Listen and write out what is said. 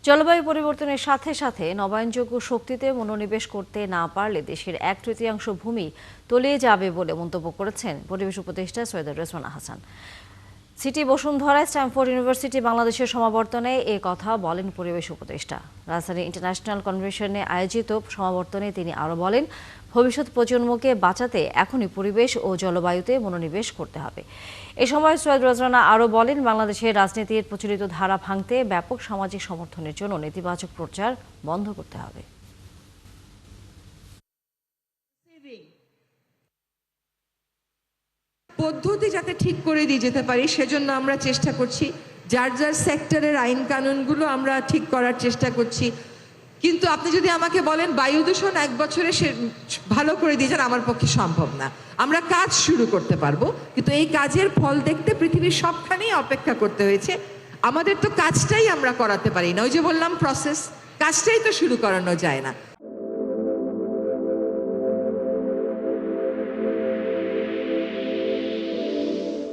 জলবায়ু পরিবর্তনের সাথে সাথে নবায়নযোগ্য শক্তিতে মনোনিবেশ করতে না পারলে দেশের 1/3 ভূমি তলিয়ে যাবে বলে মন্তব্য করেছেন পরিবেশ উপদেষ্টা সৈয়দ রেজওয়ানা হাসান। সিটি বসুন্ধরায় স্ট্যামফোর্ড ইউনিভার্সিটি বাংলাদেশের সমাবর্তনে এ কথা বলেন পরিবেশ উপদেষ্টা। রাজধানী ইন্টারন্যাশনাল কনভেনশনে আয়োজিত সমাবর্তনে তিনি আরও বলেন, ভবিষ্যৎ প্রজন্মকে বাঁচাতে এখনই পরিবেশ ও জলবায়ুতে মনোনিবেশ করতে হবে। এ সময় সৈয়দ রেজওয়ানা আরও বলেন, বাংলাদেশের রাজনীতির প্রচলিত ধারা ভাঙতে ব্যাপক সামাজিক সমর্থনের জন্য নেতিবাচক প্রচার বন্ধ করতে হবে। পদ্ধতি যাতে ঠিক করে দিয়ে যেতে পারি সেজন্য আমরা চেষ্টা করছি। যার যার সেক্টরের আইন কানুনগুলো আমরা ঠিক করার চেষ্টা করছি। কিন্তু আপনি যদি আমাকে বলেন বায়ু দূষণ 1 বছরে সে ভালো করে দিয়ে যান, আমার পক্ষে সম্ভব না। আমরা কাজ শুরু করতে পারবো, কিন্তু এই কাজের ফল দেখতে পৃথিবীর সবখানেই অপেক্ষা করতে হয়েছে। আমাদের তো কাজটাই আমরা করাতে পারি না। ওই যে বললাম প্রসেস, কাজটাই তো শুরু করানো যায় না।